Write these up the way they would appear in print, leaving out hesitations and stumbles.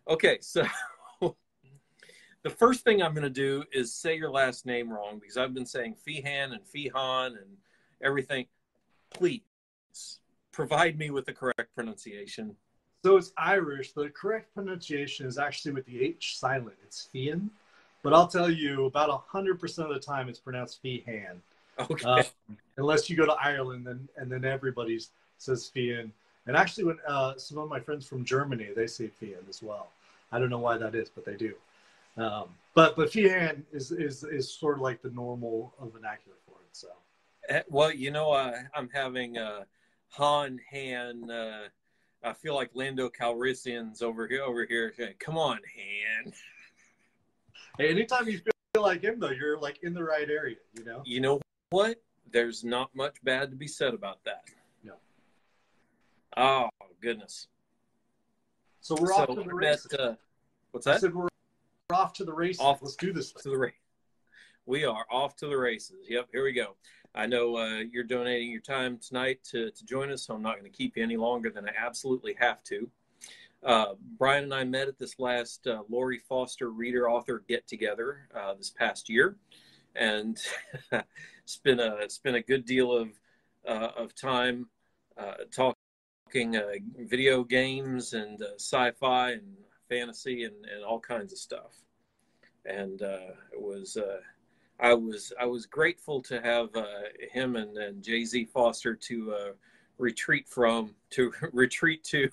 Okay, so the first thing I'm going to do is say your last name wrong because I've been saying Feehan and Feehan and everything. Please provide me with the correct pronunciation. So it's Irish. The correct pronunciation is actually with the H silent. It's Feehan. But I'll tell you, about 100% of the time it's pronounced Feehan. Okay. Unless you go to Ireland and then everybody says Feehan. And actually, when some of my friends from Germany, they say Feehan as well. I don't know why that is, but they do. But Feehan is sort of like the normal vernacular for it. So. Well, I'm having Han, Han. I feel like Lando Calrissian's over here. Come on, Han. Hey, anytime you feel like him, though, you're like in the right area, You know what? There's not much bad to be said about that. No. Oh, goodness. So we're off to the races. What's that? I said we're off to the races. Let's do this. To the race. We are off to the races. Yep, here we go. I know you're donating your time tonight to join us, so I'm not going to keep you any longer than I absolutely have to. Brian and I met at this last Lori Foster reader-author get-together this past year, and it's been a good deal of time talking video games and sci-fi and fantasy and all kinds of stuff. And I was grateful to have him and Jay-Z Foster to retreat to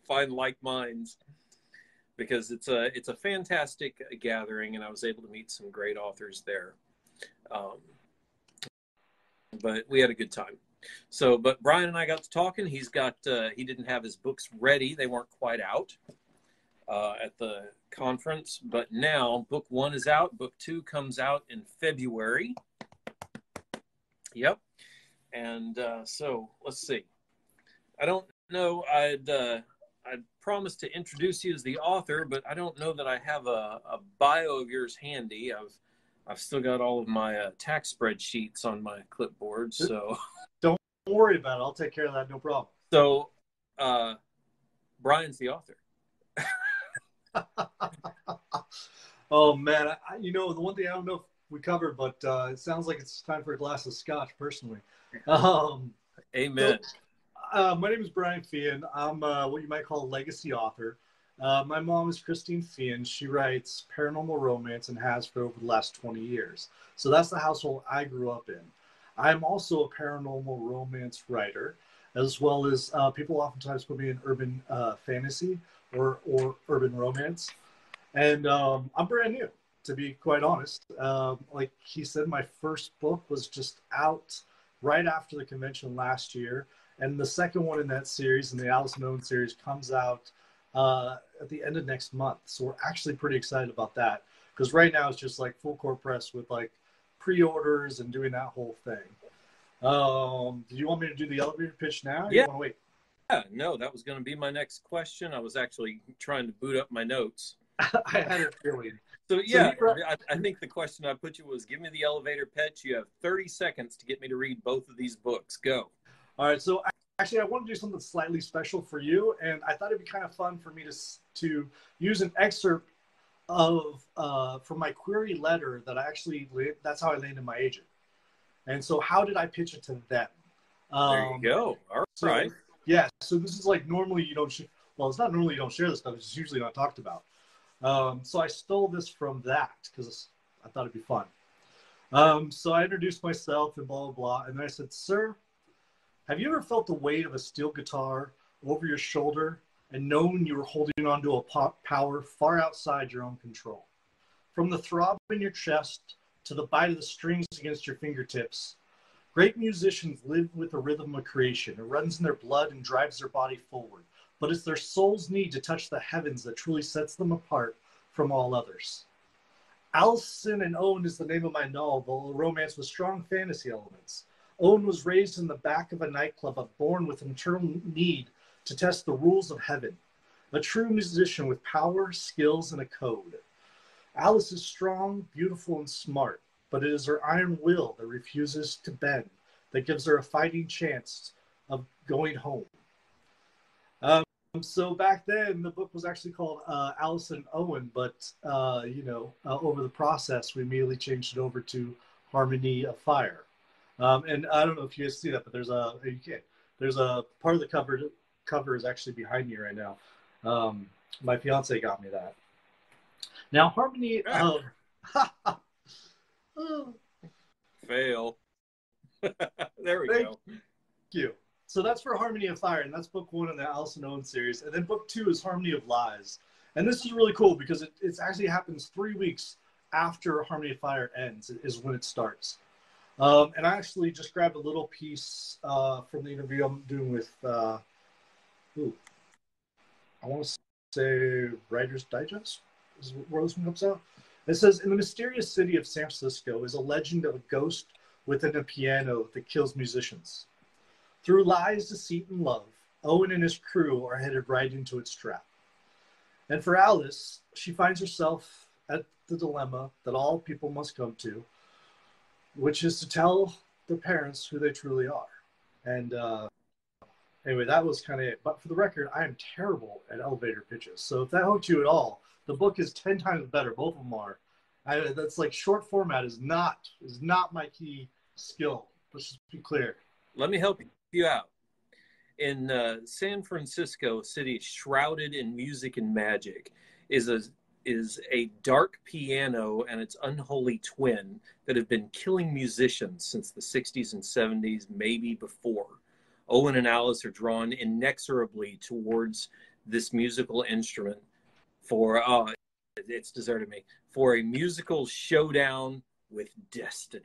find like minds, because it's a fantastic gathering, and I was able to meet some great authors there. But we had a good time. So, but Brian and I got to talking. He didn't have his books ready; they weren't quite out at the conference. But now, book 1 is out. Book 2 comes out in February. Yep. And so let's see. I don't know. I'd promised to introduce you as the author, but I don't know that I have a bio of yours handy. I've still got all of my tax spreadsheets on my clipboard, so don't worry about it. I'll take care of that. No problem. So, Brian's the author. Oh man, the one thing I don't know if we covered, but it sounds like it's time for a glass of scotch. Personally, amen. So, my name is Brian Feehan. I'm what you might call a legacy author. My mom is Christine Feehan. She writes paranormal romance and has for over the last 20 years. So that's the household I grew up in. I'm also a paranormal romance writer, as well as people oftentimes put me in urban fantasy or urban romance. And I'm brand new, to be quite honest. Like he said, my first book was just out right after the convention last year. And the second one in that series, in the Alice Known series, comes out at the end of next month. So we're actually pretty excited about that, because right now it's just like full court press with like pre-orders and doing that whole thing. Do you want me to do the elevator pitch now? Or Yeah. You want to wait? Yeah, no, that was going to be my next question. I was actually trying to boot up my notes. I had a feeling. So yeah, I think the question I put you was, give me the elevator pitch. You have 30 seconds to get me to read both of these books. Go. All right, so actually I want to do something slightly special for you, and I thought it'd be kind of fun for me to use an excerpt of from my query letter that's how I landed my agent. And so how did I pitch it to them? There you go. All right. Yeah, so this is like normally you don't it's not normally you don't share this stuff, it's usually not talked about. So I stole this from that because I thought it'd be fun. So I introduced myself and blah, blah, blah. And then I said, sir, have you ever felt the weight of a steel guitar over your shoulder and known you were holding onto a power far outside your own control? From the throb in your chest to the bite of the strings against your fingertips, great musicians live with the rhythm of creation. It runs in their blood and drives their body forward. But it's their soul's need to touch the heavens that truly sets them apart from all others. Allison and Owen is the name of my novel, a romance with strong fantasy elements. Owen was raised in the back of a nightclub, but born with an eternal need to test the rules of heaven. A true musician with power, skills, and a code. Alice is strong, beautiful, and smart, but it is her iron will that refuses to bend that gives her a fighting chance of going home. So back then, the book was actually called Alice and Owen, but over the process, we immediately changed it over to Harmony of Fire. And I don't know if you guys see that, but there's a part of the cover is actually behind me right now. My fiance got me that. Now, Harmony of fail. There we go. Thank you. So that's for Harmony of Fire, and that's book 1 in the Alice and Owen series. And then book 2 is Harmony of Lies. And this is really cool because it actually happens 3 weeks after Harmony of Fire ends, is when it starts. And I actually just grabbed a little piece from the interview I'm doing with, I want to say Writer's Digest, is where this one comes out. It says, in the mysterious city of San Francisco is a legend of a ghost within a piano that kills musicians. Through lies, deceit, and love, Owen and his crew are headed right into its trap. And for Alice, she finds herself at the dilemma that all people must come to, which is to tell their parents who they truly are. And anyway, that was kind of it. But for the record, I am terrible at elevator pitches. So if that hooked you at all, the book is 10 times better. Both of them are. That's like short format is not my key skill. Let's just be clear. Let me help you out. In San Francisco, a city shrouded in music and magic, is a dark piano and its unholy twin that have been killing musicians since the 60s and 70s, maybe before. Owen and Alice are drawn inexorably towards this musical instrument for, it's deserted me, for a musical showdown with destiny.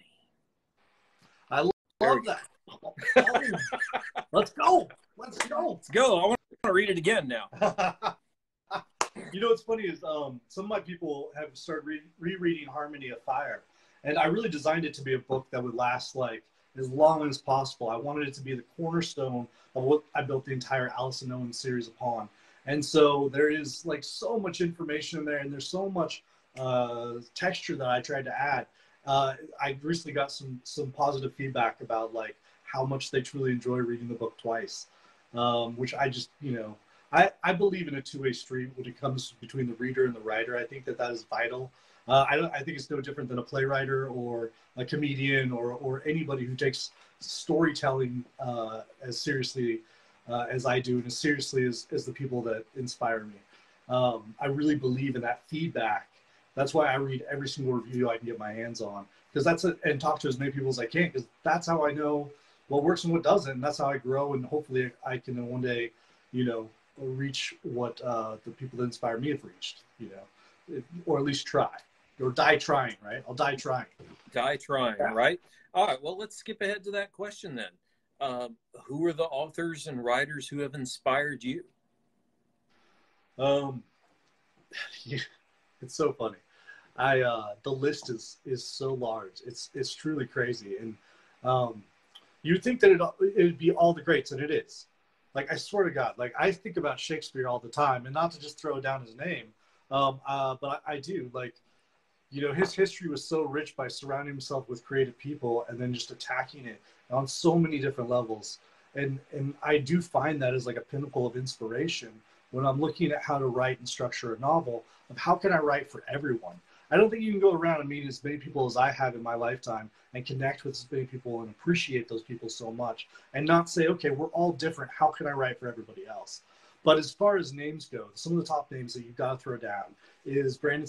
I love that. Let's go. I want to read it again now. You know what's funny is some of my people have started rereading Harmony of Fire, and I really designed it to be a book that would last like as long as possible. I wanted it to be the cornerstone of what I built the entire Alice and Owen series upon. And so there is like so much information in there, and there's so much texture that I tried to add. I recently got some positive feedback about like how much they truly enjoy reading the book twice, which I just, I believe in a two-way street when it comes between the reader and the writer. I think that is vital. I think it's no different than a playwright or a comedian or anybody who takes storytelling as seriously as I do, and as seriously as the people that inspire me. I really believe in that feedback. That's why I read every single review I can get my hands on, because and talk to as many people as I can, because that's how I know what works and what doesn't. And that's how I grow, and hopefully I can one day, reach what the people that inspire me have reached, or at least try, or die trying, right? I'll die trying. Die trying, yeah. Right? All right, well, let's skip ahead to that question then. Who are the authors and writers who have inspired you? It's so funny. The list is so large. It's truly crazy. And you'd think that it'd be all the greats, and it is. Like, I swear to God, like, I think about Shakespeare all the time, and not to just throw down his name, but I do. Like, his history was so rich by surrounding himself with creative people and then just attacking it on so many different levels. And I do find that as like a pinnacle of inspiration when I'm looking at how to write and structure a novel, of how can I write for everyone? I don't think you can go around and meet as many people as I have in my lifetime and connect with as many people and appreciate those people so much and not say, okay, we're all different. How can I write for everybody else? But as far as names go, some of the top names that you've got to throw down is Brandon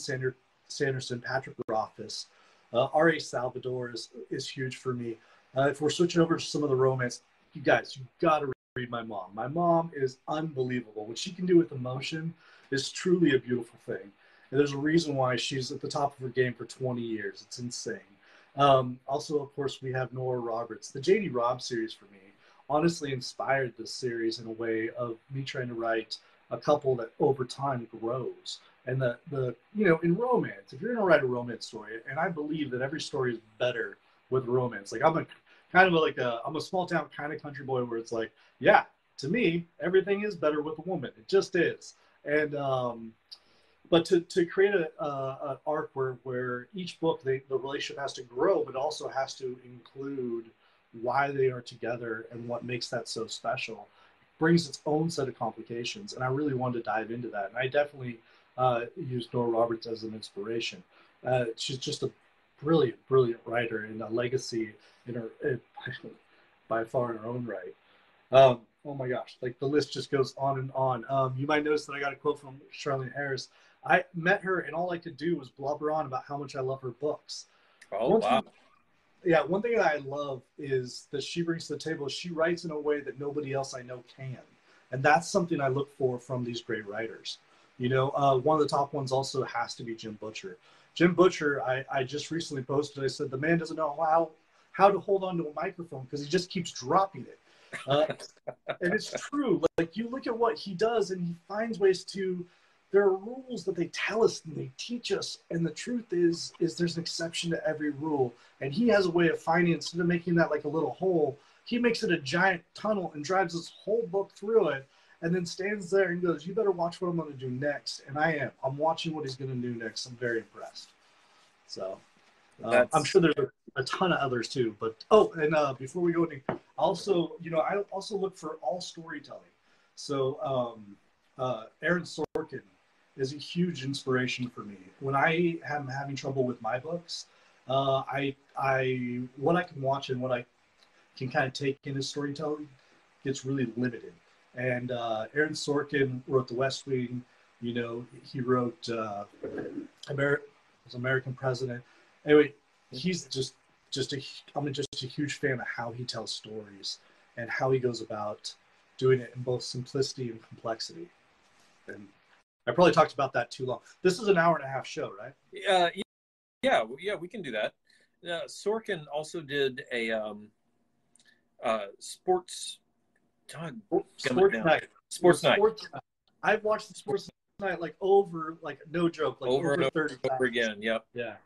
Sanderson, Patrick Rothfuss, R.A. Salvador is huge for me. If we're switching over to some of the romance, you guys, you've got to read my mom. My mom is unbelievable. What she can do with emotion is truly a beautiful thing. And there's a reason why she's at the top of her game for 20 years. It's insane. Also, of course, we have Nora Roberts. The J.D. Robb series for me honestly inspired this series in a way of me trying to write a couple that over time grows. And in romance, if you're going to write a romance story, and I believe that every story is better with romance. Like, I'm a small town kind of country boy where it's like, yeah, to me, everything is better with a woman. It just is. And, but to create an arc where each book, the relationship has to grow, but also has to include why they are together and what makes that so special. brings its own set of complications. And I really wanted to dive into that. And I definitely used Nora Roberts as an inspiration. She's just a brilliant, brilliant writer and a legacy in her, by far in her own right. Oh my gosh, like the list just goes on and on. You might notice that I got a quote from Charlene Harris. I met her and all I could do was blubber on about how much I love her books. Oh, wow. One thing that I love is that she brings to the table, she writes in a way that nobody else I know can. And that's something I look for from these great writers. You know, one of the top ones also has to be Jim Butcher. Jim Butcher, I just recently posted, I said, the man doesn't know how to hold on to a microphone because he just keeps dropping it. And it's true. Like you look at what he does and he finds ways to, there are rules that they tell us and they teach us. And the truth is there's an exception to every rule. And he has a way of finding, instead of making that like a little hole, he makes it a giant tunnel and drives this whole book through it and then stands there and goes, you better watch what I'm going to do next. And I am. I'm watching what he's going to do next. I'm very impressed. So I'm sure there's a ton of others too. But, before we go any, also, you know, I also look for all storytelling. So Aaron Sorkin is a huge inspiration for me. When I am having trouble with my books, what I can watch and what I can kind of take in his storytelling gets really limited. And Aaron Sorkin wrote The West Wing. You know, he wrote American President. Anyway, he's I'm just a huge fan of how he tells stories and how he goes about doing it in both simplicity and complexity. And I probably talked about that too long. This is an hour and a half show, right? Yeah, we can do that. Sorkin also did a sports night. I've watched the Sports Night like over, like no joke, like over and 30 over again. Yep. Yeah.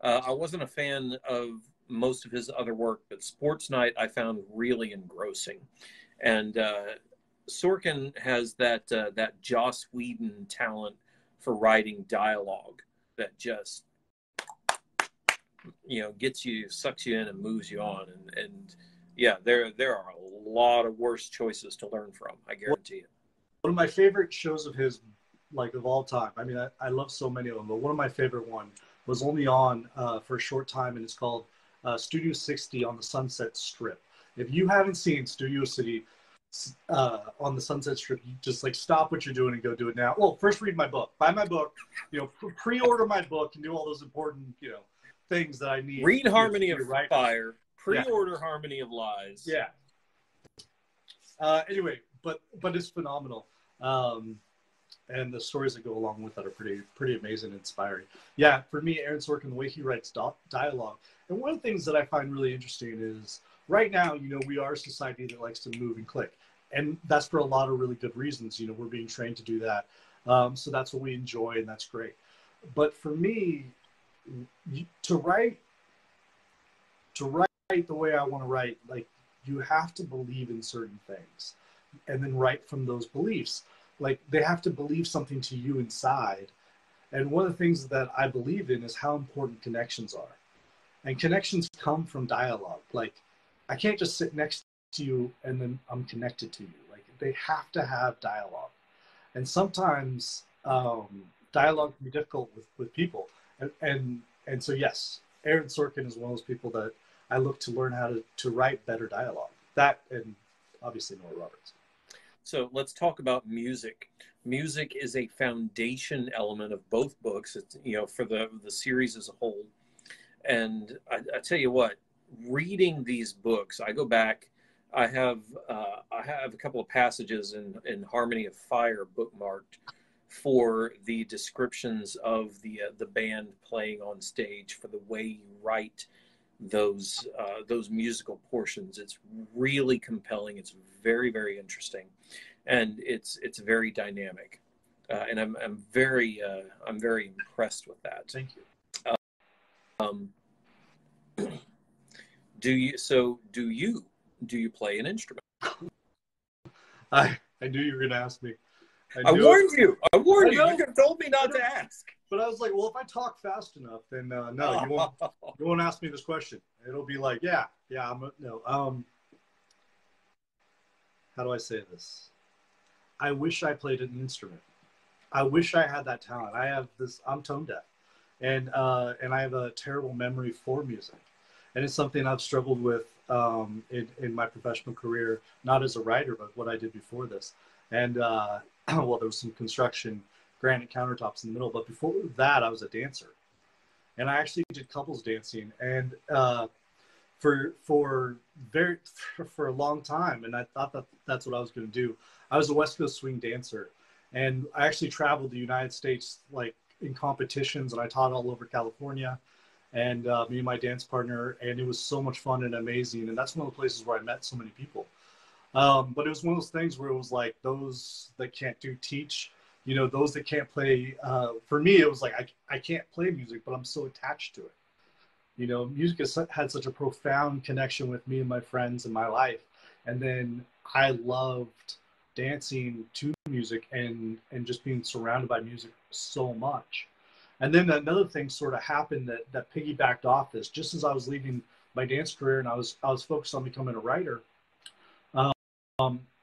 I wasn't a fan of most of his other work, but Sports Night I found really engrossing. And Sorkin has that Joss Whedon talent for writing dialogue that just, you know, sucks you in and moves you on. And yeah, there are a lot of worse choices to learn from, I guarantee you. One of my favorite shows of his, like of all time, I mean, I love so many of them, but one of my favorite one was only on for a short time, and it's called Studio 60 on the Sunset Strip. If you haven't seen Studio City on the Sunset Strip, you just like stop what you're doing and go do it now. Well, first read my book, buy my book, you know, pre-order my book and do all those important, you know, things that I need. Read Harmony of Fire, pre-order Harmony of Lies. Yeah. Anyway, but it's phenomenal. And the stories that go along with that are pretty amazing and inspiring. Yeah, for me, Aaron Sorkin, the way he writes dialogue. And one of the things that I find really interesting is right now, you know, we are a society that likes to move and click. And that's for a lot of really good reasons. You know, we're being trained to do that. So that's what we enjoy, and that's great. But for me, to write the way I want to write, like, you have to believe in certain things and then write from those beliefs. Like, they have to believe something to you inside. And one of the things that I believe in is how important connections are. And connections come from dialogue. Like, I can't just sit next to you and then I'm connected to you. Like, they have to have dialogue. And sometimes dialogue can be difficult with people. And so, yes, Aaron Sorkin is one of those people that I look to learn how to write better dialogue. That, and obviously Nora Roberts. So let's talk about music. Music is a foundation element of both books. It's, you know, for the series as a whole. And I tell you what, reading these books, I go back. I have a couple of passages in Harmony of Fire bookmarked for the descriptions of the band playing on stage, for the way you write those musical portions. It's really compelling. It's very, very interesting, and it's very dynamic, and I'm very impressed with that. Thank you. Do you play an instrument? I knew you were going to ask me. I warned you. You could have told me not to ask. But I was like, well, if I talk fast enough, then no, you won't ask me this question. It'll be like, no. How do I say this? I wish I played an instrument. I wish I had that talent. I'm tone deaf, and I have a terrible memory for music, and it's something I've struggled with in my professional career, not as a writer, but what I did before this. And well, there was some construction, granite countertops in the middle, but before that, I was a dancer, and I actually did couples dancing, and for very for a long time, and I thought that that's what I was going to do. I was a West Coast swing dancer, and I actually traveled the United States like in competitions, and I taught all over California, and me and my dance partner, and it was so much fun and amazing. And that's one of the places where I met so many people. But it was one of those things where it was like those that can't do teach, you know, those that can't play. For me, it was like I can't play music, but I'm so attached to it. You know, music has had such a profound connection with me and my friends in my life. And then I loved dancing to music and just being surrounded by music so much. And then another thing sort of happened that piggybacked off this. Just as I was leaving my dance career and I was focused on becoming a writer,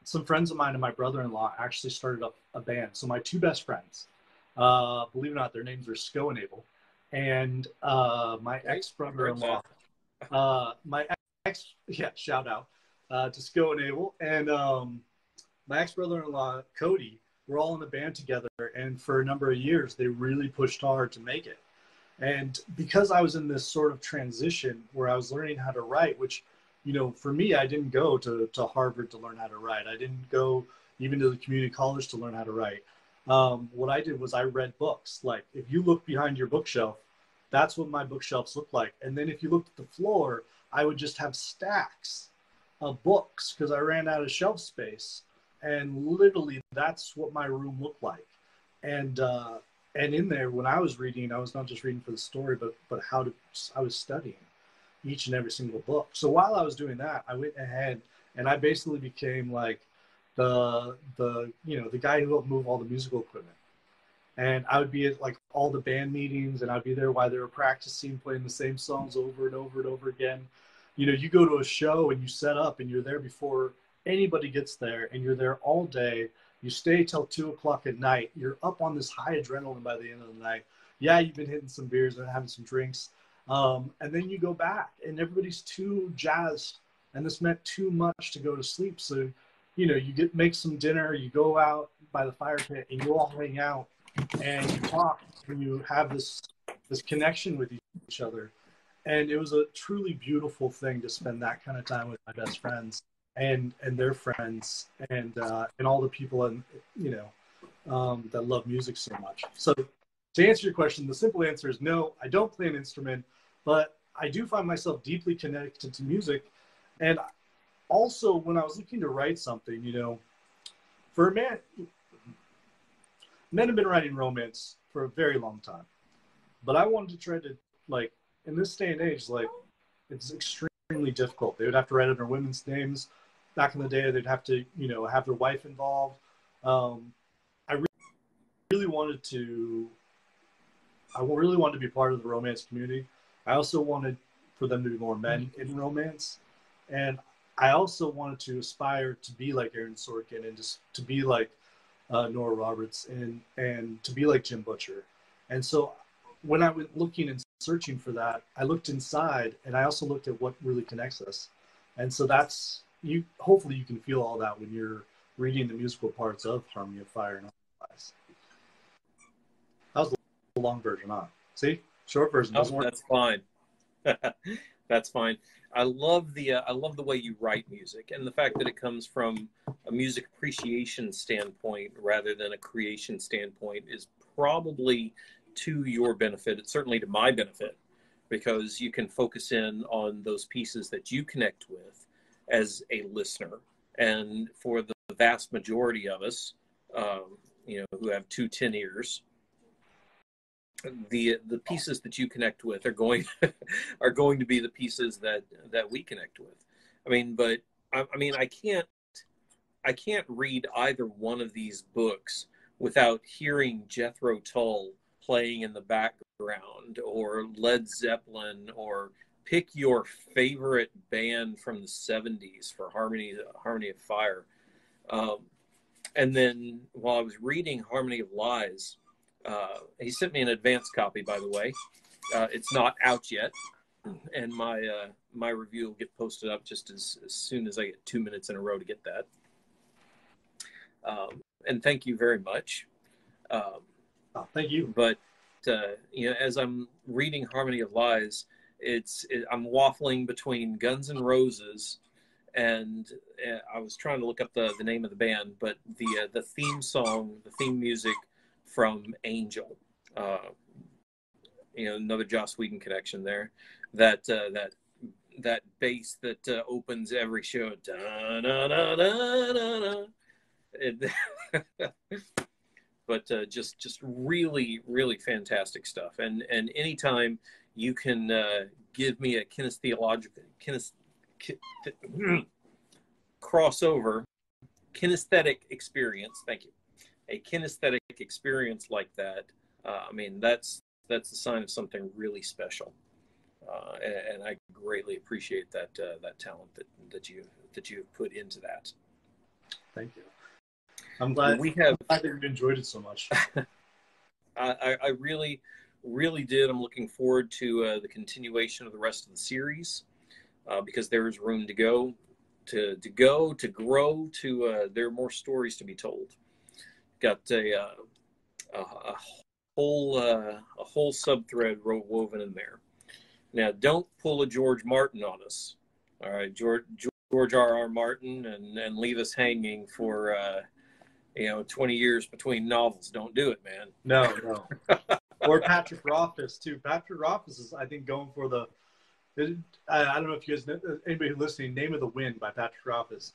some friends of mine and my brother-in-law actually started up a band. So my two best friends, believe it or not, their names are Sko and Abel. And my ex-brother-in-law, shout out to Sko and Abel. And my ex-brother-in-law, Cody, we're all in a band together. And for a number of years, they really pushed hard to make it. And because I was in this sort of transition where I was learning how to write, which, you know, for me, I didn't go to Harvard to learn how to write. I didn't go even to the community college to learn how to write. What I did was I read books. Like if you look behind your bookshelf, that's what my bookshelves look like. And then if you looked at the floor, I would just have stacks of books because I ran out of shelf space. And literally that's what my room looked like. And in there, when I was reading, I was not just reading for the story, but I was studying each and every single book. So while I was doing that, I went ahead and I basically became like the guy who helped move all the musical equipment. And I would be at like all the band meetings, and I'd be there while they were practicing, playing the same songs over and over and over again. You know, you go to a show and you set up and you're there before anybody gets there, and you're there all day. You stay till 2:00 at night. You're up on this high adrenaline by the end of the night. Yeah, you've been hitting some beers and having some drinks. And then you go back and everybody's too jazzed, and this meant too much to go to sleep. So, you know, you make some dinner, you go out by the fire pit and you all hang out and you talk and you have this connection with each other. And it was a truly beautiful thing to spend that kind of time with my best friends and their friends and all the people and that love music so much. So to answer your question, the simple answer is no, I don't play an instrument, but I do find myself deeply connected to music. And also when I was looking to write something, you know, for a man, men have been writing romance for a very long time, but I wanted to try to, like, in this day and age, like, it's extremely difficult. They would have to write under women's names. Back in the day, they'd have to, you know, have their wife involved. I really wanted to be part of the romance community. I also wanted for them to be more men in romance. And I also wanted to aspire to be like Aaron Sorkin and just to be like Nora Roberts and to be like Jim Butcher. And so when I went looking and searching for that, I looked inside and I also looked at what really connects us. And so that's, hopefully you can feel all that when you're reading the musical parts of Harmony of Fire and Otherwise. That was the long version, huh? See? Short version doesn't work. That's fine. That's fine. I love the way you write music, and the fact that it comes from a music appreciation standpoint rather than a creation standpoint is probably to your benefit. It's certainly to my benefit, because you can focus in on those pieces that you connect with as a listener. And for the vast majority of us, who have 2 10 ears, the pieces that you connect with are going to be the pieces that we connect with. I can't read either one of these books without hearing Jethro Tull playing in the background, or Led Zeppelin, or pick your favorite band from the 70s for Harmony of Fire. And then while I was reading Harmony of Lies, he sent me an advance copy, by the way. It's not out yet, and my review will get posted up just as soon as I get 2 minutes in a row to get that. And thank you very much. Thank you. But as I'm reading Harmony of Lies, I'm waffling between Guns N' Roses and I was trying to look up the name of the band, but the theme song, the theme music from Angel. Another Joss Whedon connection there. That bass that opens every show. Da, da, da, da, da, da. But just really, really fantastic stuff. And anytime you can give me a crossover kinesthetic experience, thank you, a kinesthetic experience like that, that's a sign of something really special. And I greatly appreciate that talent that you put into that. Thank you. I'm glad that you enjoyed it so much. I really, really did. I'm looking forward to the continuation of the rest of the series because there is room to go, to grow. There are more stories to be told. Got a whole sub-thread woven in there. Now, don't pull a George Martin on us. All right, George R.R. Martin, and leave us hanging for 20 years between novels. Don't do it, man. No. Or Patrick Rothfuss too. Patrick Rothfuss is, I think, going for the. I don't know if you guys know, anybody listening, Name of the Wind by Patrick Rothfuss.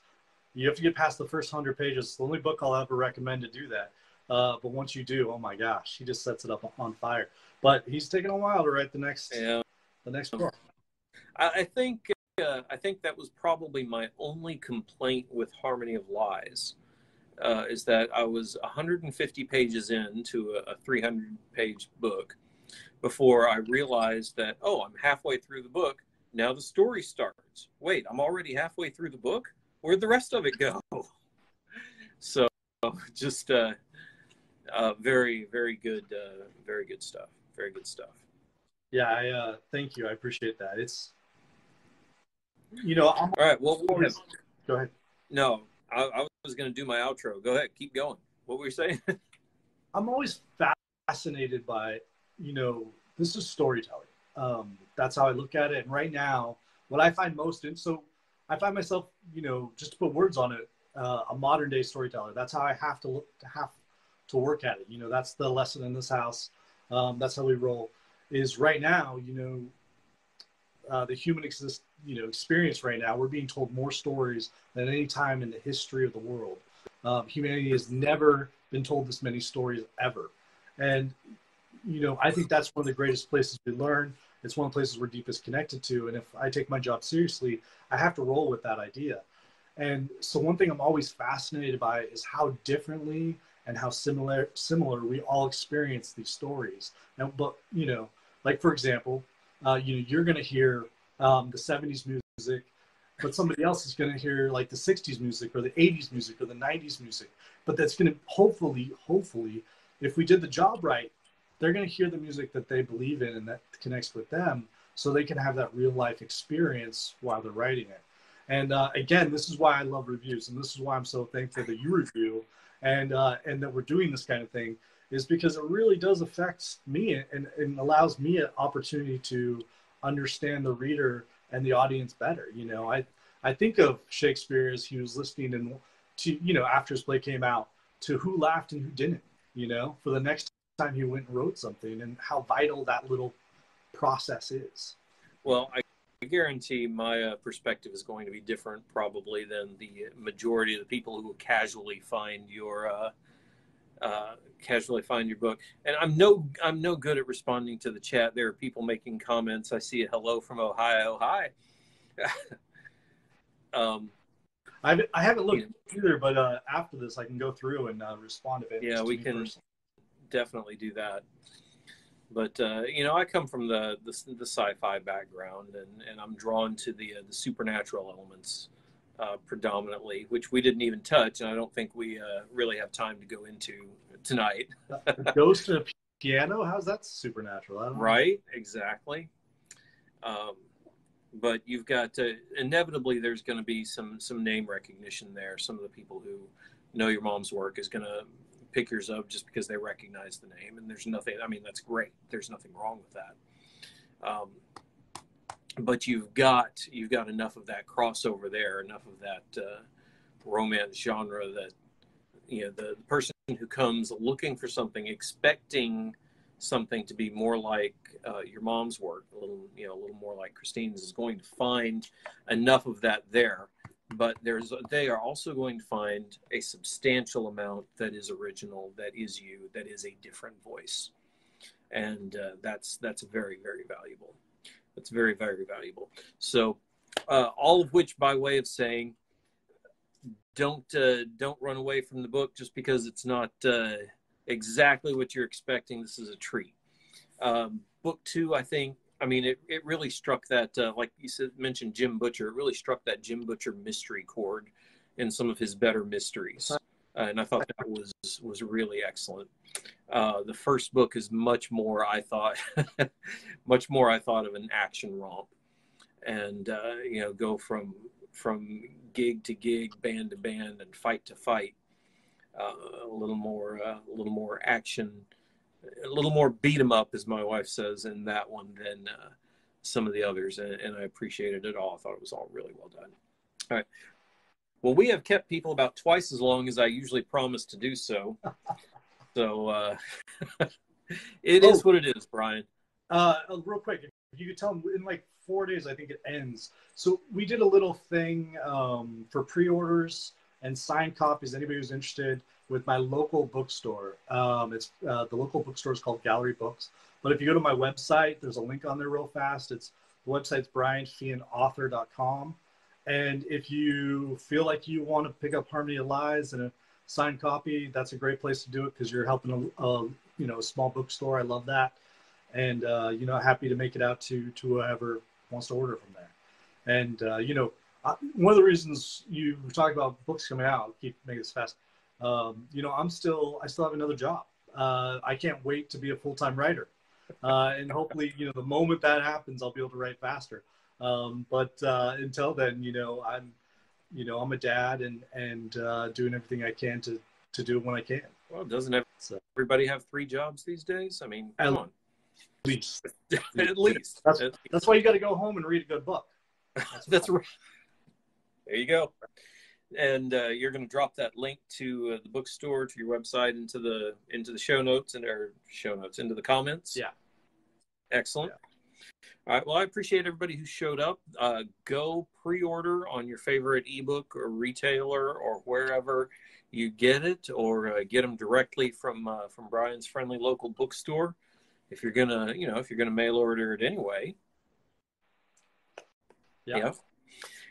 You have to get past the first 100 pages. It's the only book I'll ever recommend to do that. But once you do, oh my gosh, he just sets it up on fire. But he's taking a while to write the next book. I think that was probably my only complaint with Harmony of Lies, is that I was 150 pages into a 300-page book before I realized that, I'm halfway through the book. Now the story starts. Wait, I'm already halfway through the book? Where'd the rest of it go? So just very, very good stuff. Very good stuff. Yeah, I thank you. I appreciate that. It's, all right. Well, go ahead. No, I was going to do my outro. Go ahead. Keep going. What were you saying? I'm always fascinated by, this is storytelling. That's how I look at it. And right now, what I find I find myself, just to put words on it, a modern day storyteller. That's how I have to work at it. That's the lesson in this house. That's how we roll. Is right now, the human experience right now, we're being told more stories than any time in the history of the world. Humanity has never been told this many stories ever. And, I think that's one of the greatest places we learn. It's one of the places we're deepest connected to. And if I take my job seriously, I have to roll with that idea. And so one thing I'm always fascinated by is how differently and how similar we all experience these stories. But like, for example, you're going to hear the 70s music, but somebody else is going to hear like the 60s music or the 80s music or the 90s music. But that's going to hopefully, if we did the job right, they're going to hear the music that they believe in and that connects with them, so they can have that real life experience while they're writing it. And again, this is why I love reviews, and this is why I'm so thankful that you review and that we're doing this kind of thing, is because it really does affect me and allows me an opportunity to understand the reader and the audience better. I think of Shakespeare as he was listening to, after his play came out, to who laughed and who didn't, for the next time he went and wrote something, and how vital that little process is. Well, I guarantee my perspective is going to be different probably than the majority of the people who will casually find your book. And I'm no good at responding to the chat. There are people making comments. I see a hello from Ohio. Hi. I haven't looked either, but after this I can go through and respond if it. Yeah, we can definitely do that. But I come from the sci-fi background, and I'm drawn to the supernatural elements predominantly, which we didn't even touch, and I don't think we really have time to go into tonight. A ghost in a piano? How's that supernatural? I don't know. Right, exactly. But you've got inevitably there's going to be some name recognition there. Some of the people who know your mom's work is going to pick yours up just because they recognize the name, and there's nothing. I mean, that's great. There's nothing wrong with that. But you've got enough of that crossover there, enough of that romance genre that the person who comes looking for something, expecting something to be more like your mom's work, a little more like Christine's, is going to find enough of that there. But they are also going to find a substantial amount that is original, that is you, that is a different voice, and that's very, very valuable. That's very, very valuable. So, all of which by way of saying, don't run away from the book just because it's not exactly what you're expecting. This is a treat. Book 2, I think. I mean, it really struck that, like you mentioned, Jim Butcher. It really struck that Jim Butcher mystery chord in some of his better mysteries, and I thought that was really excellent. The first book is much more, I thought, of an action romp, and go from gig to gig, band to band, and fight to fight. A little more action, a little more beat 'em up, as my wife says, in that one than some of the others, and I appreciated it all. I thought it was all really well done. All right. Well, we have kept people about twice as long as I usually promise to do so. So it is what it is, Brian. Real quick, if you could tell them in like 4 days, I think it ends. So we did a little thing for pre-orders and signed copies. Anybody who's interested, with my local bookstore. It's the local bookstore is called Gallery Books. But if you go to my website, there's a link on there real fast. The website's brianfeehanauthor.com. And if you feel like you want to pick up Harmony of Lies and a signed copy, that's a great place to do it because you're helping a small bookstore. I love that. And, happy to make it out to whoever wants to order from there. And, one of the reasons you talk about books coming out, I'll keep making this fast. I still have another job. I can't wait to be a full-time writer. And hopefully, the moment that happens, I'll be able to write faster. But until then, I'm a dad and doing everything I can to do it when I can. Well, doesn't everybody have 3 jobs these days? I mean, come on. At least. At least. That's why you got to go home and read a good book. That's right. There you go. And you're going to drop that link to the bookstore, to your website, into the show notes into the comments. Yeah. Excellent. Yeah. All right. Well, I appreciate everybody who showed up. Go pre-order on your favorite ebook or retailer or wherever you get it, or get them directly from Brian's friendly local bookstore. If you're gonna mail order it anyway. Yeah.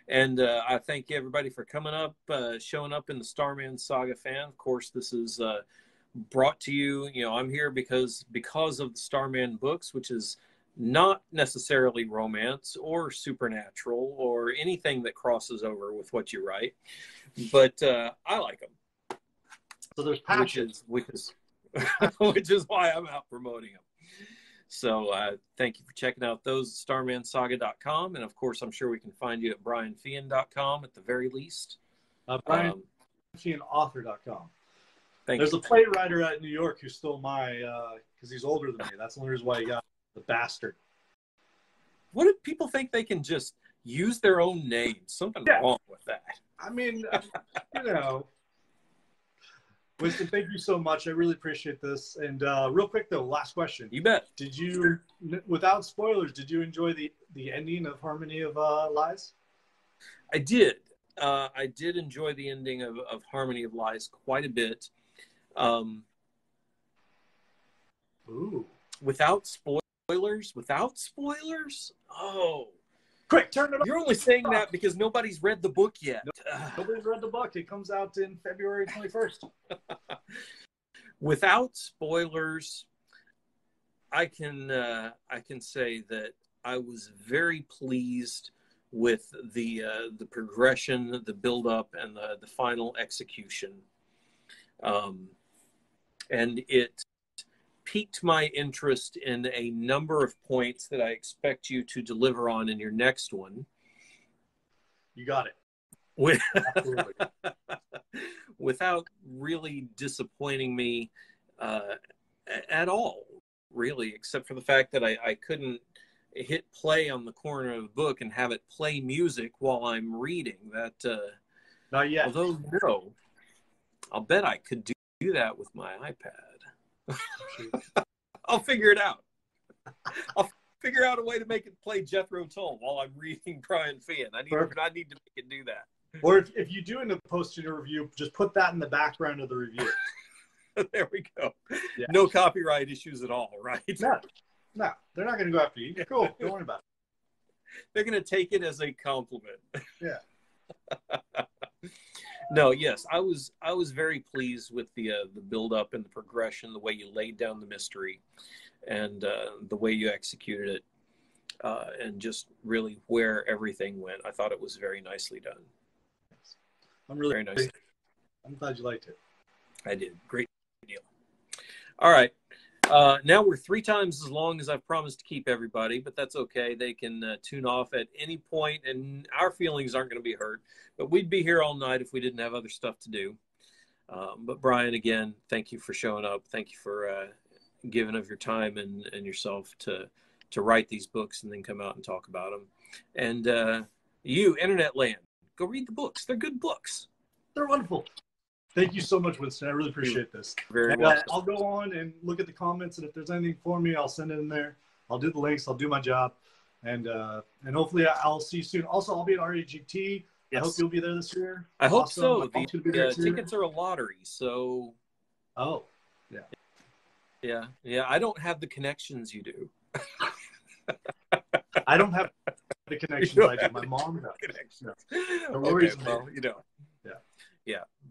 And I thank everybody for coming up, showing up in the Starman Saga fan. Of course, this is brought to you. I'm here because of the Starman books, which is not necessarily romance or supernatural or anything that crosses over with what you write, but I like them. So there's passion, which is why I'm out promoting them. So thank you for checking out those at starmansaga.com. And, of course, I'm sure we can find you at brianfeehan.com at the very least. brianfeehanauthor.com. There's a playwright at New York who stole my because he's older than me. That's the only reason why he got the bastard. What do people think they can just use their own names? Something wrong with that. I mean, Winston, thank you so much. I really appreciate this. And real quick, though, last question. You bet. Did you, without spoilers, did you enjoy the ending of Harmony of Lies? I did. I did enjoy the ending of Harmony of Lies quite a bit. Ooh. Without spoilers? Oh. Quick, turn it on. You're only saying that because nobody's read the book yet. Nobody's read the book. It comes out in February 21st. Without spoilers, I can say that I was very pleased with the progression, the build up, and the final execution. And it piqued my interest in a number of points that I expect you to deliver on in your next one. You got it. Absolutely. Without really disappointing me at all, really, except for the fact that I couldn't hit play on the corner of the book and have it play music while I'm reading. That not yet. Although, no, I'll bet I could do that with my iPad. I'll figure it out. I'll figure out a way to make it play Jethro Tull while I'm reading Brian Feehan. I need to make it do that. Or if you do end up posting a review, just put that in the background of the review. There we go. Yeah. No copyright issues at all, right? No, they're not going to go after you. Cool. Don't worry about it. They're going to take it as a compliment. Yeah. No, yes, I was very pleased with the build up and the progression, the way you laid down the mystery, and the way you executed it, and just really where everything went. I thought it was very nicely done. I'm really very nice. I'm glad you liked it. I did. Great deal. All right. Now we're 3 times as long as I've promised to keep everybody, but that's okay. They can tune off at any point, and our feelings aren't going to be hurt. But we'd be here all night if we didn't have other stuff to do. But Brian, again, thank you for showing up. Thank you for giving of your time and yourself to write these books and then come out and talk about them. And you, Internet Land, go read the books. They're good books. They're wonderful. Thank you so much, Winston. I really appreciate this. Very welcome. I'll go on and look at the comments, and if there's anything for me, I'll send it in there. I'll do the links. I'll do my job, and hopefully I'll see you soon. Also, I'll be at RAGT. Yes. I hope you'll be there this year. I hope so. The tickets are a lottery, so. Oh, yeah. Yeah. I don't have the connections you do. I don't have the connections I do. My mom does. Connections. No worries. Okay, well, you know. Yeah. Yeah. But